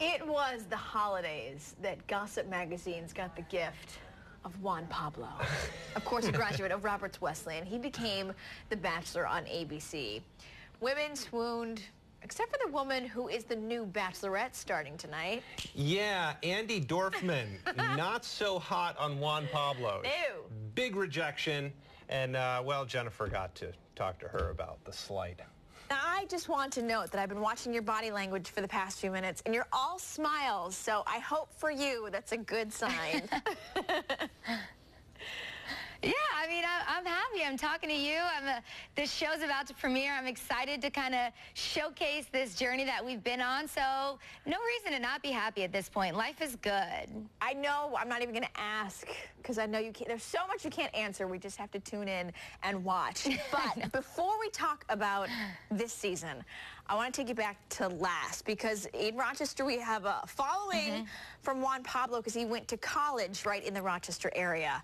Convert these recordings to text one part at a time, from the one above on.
It was the holidays that Gossip Magazine's got the gift of Juan Pablo. Of course, a graduate of Roberts Wesleyan. He became the Bachelor on ABC. Women swooned, except for the woman who is the new Bachelorette starting tonight. Yeah, Andi Dorfman, not so hot on Juan Pablo. Ew. Big rejection, and well, Jennifer got to talk to her about the slight. Now, I just want to note that I've been watching your body language for the past few minutes, and you're all smiles, so I hope for you that's a good sign. Yeah, I mean, I'm happy. I'm talking to you. This show's about to premiere. I'm excited to kind of showcase this journey that we've been on. So no reason to not be happy at this point. Life is good. I know I'm not even going to ask because I know you can't. There's so much you can't answer. We just have to tune in and watch. But before we talk about this season, I want to take you back to last because in Rochester we have a following from Juan Pablo because he went to college right in the Rochester area.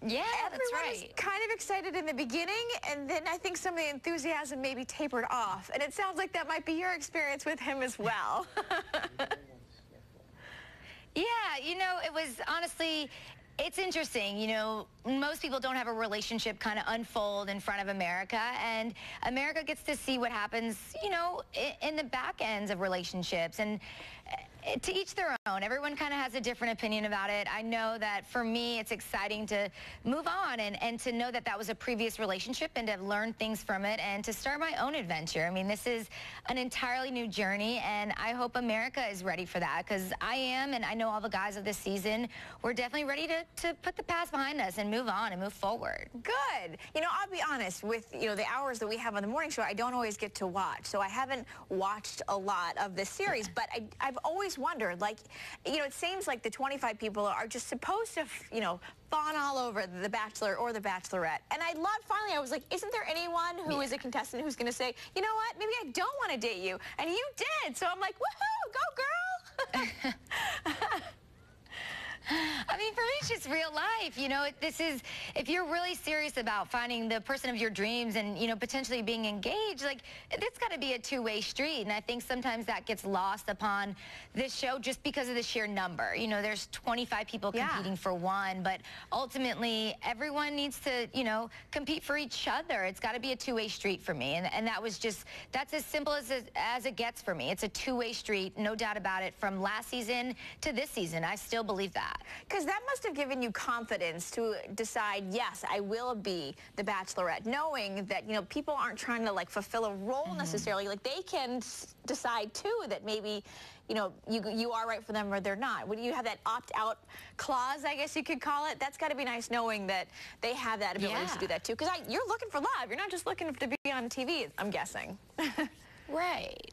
Yeah, that's right. Everyone was kind of excited in the beginning, and then I think some of the enthusiasm maybe tapered off. And it sounds like that might be your experience with him as well. Yeah, you know, it was honestly, it's interesting. You know, most people don't have a relationship kind of unfold in front of America, and America gets to see what happens, you know, in the back ends of relationships. And to each their own. Everyone kind of has a different opinion about it. I know that for me, it's exciting to move on and to know that that was a previous relationship and to have learned things from it and to start my own adventure. I mean, this is an entirely new journey, and I hope America is ready for that because I am, and I know all the guys of this season, we're definitely ready to put the past behind us and move on and move forward. Good. You know, I'll be honest, with, you know, the hours that we have on the morning show, I don't always get to watch, so I haven't watched a lot of this series, but I've always wondered, like, you know, it seems like the 25 people are just supposed to, you know, fawn all over the Bachelor or the Bachelorette. And I loved, finally, I was like, isn't there anyone who is a contestant who's going to say, you know what, maybe I don't want to date you? And you did. So I'm like, woohoo, go girl. I mean, for me, it's just real life. You know, this is, if you're really serious about finding the person of your dreams and, you know, potentially being engaged, like, it's got to be a two-way street. And I think sometimes that gets lost upon this show just because of the sheer number. You know, there's 25 people competing for one, but ultimately, everyone needs to, you know, compete for each other. It's got to be a two-way street for me. And that was just, that's as simple as it gets for me. It's a two-way street, no doubt about it, from last season to this season. I still believe that. Because that must have given you confidence to decide, yes, I will be the Bachelorette, knowing that, you know, people aren't trying to, like, fulfill a role necessarily. Like, they can decide, too, that maybe, you know, you are right for them or they're not. When you have that opt-out clause, I guess you could call it, that's got to be nice knowing that they have that ability to do that, too. Because you're looking for love. You're not just looking to be on TV, I'm guessing. Right.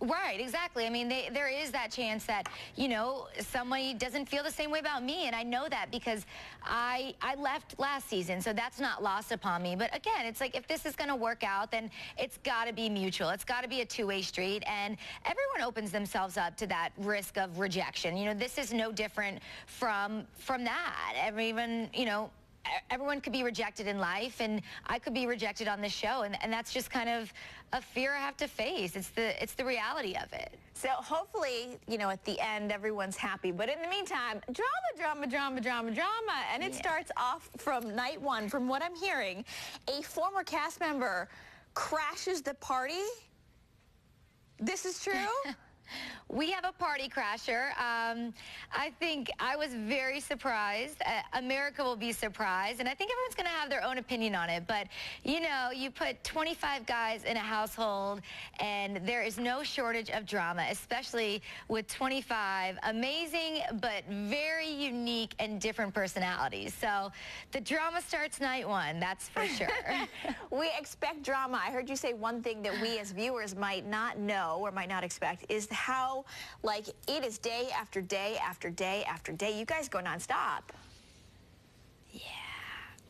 Right, exactly. I mean, there is that chance that, you know, somebody doesn't feel the same way about me, and I know that because I left last season, so that's not lost upon me. But again, it's like, if this is going to work out, then it's got to be mutual. It's got to be a two-way street, and everyone opens themselves up to that risk of rejection. You know, this is no different from that. Everyone, you know, everyone could be rejected in life, and I could be rejected on this show, and that's just kind of a fear I have to face. It's the reality of it. So hopefully, you know, at the end, everyone's happy. But in the meantime, drama. And it starts off from night one. From what I'm hearing, a former cast member crashes the party. This is true? We have a party crasher. I think I was very surprised. America will be surprised, and I think everyone's going to have their own opinion on it. But, you know, you put 25 guys in a household, and there is no shortage of drama, especially with 25 amazing but very unique and different personalities. So the drama starts night one, that's for sure. We expect drama. I heard you say one thing that we as viewers might not know or might not expect is how, like, it is day after day after day after day. You guys go nonstop. Yeah.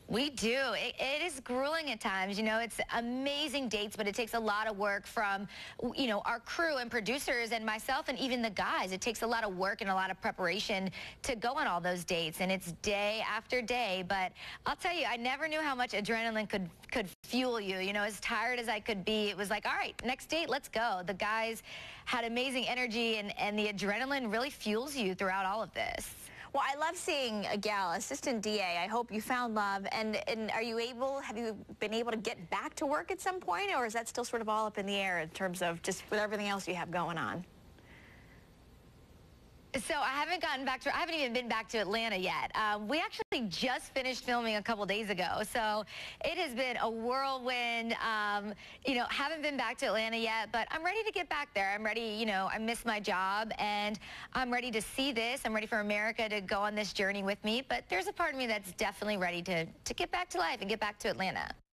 We do. It is grueling at times. You know, it's amazing dates, but it takes a lot of work from, you know, our crew and producers and myself and even the guys. It takes a lot of work and a lot of preparation to go on all those dates, and it's day after day. But I'll tell you, I never knew how much adrenaline could fuel you. You know, as tired as I could be, it was like, all right, next date, let's go. The guys had amazing energy, and the adrenaline really fuels you throughout all of this. Well, I love seeing a gal, assistant DA. I hope you found love. And have you been able to get back to work at some point, or is that still sort of all up in the air in terms of just with everything else you have going on? So I haven't even been back to Atlanta yet. We actually just finished filming a couple days ago. So it has been a whirlwind. You know, haven't been back to Atlanta yet, but I'm ready to get back there. I'm ready, you know, I miss my job, and I'm ready to see this. I'm ready for America to go on this journey with me. But there's a part of me that's definitely ready to get back to life and get back to Atlanta.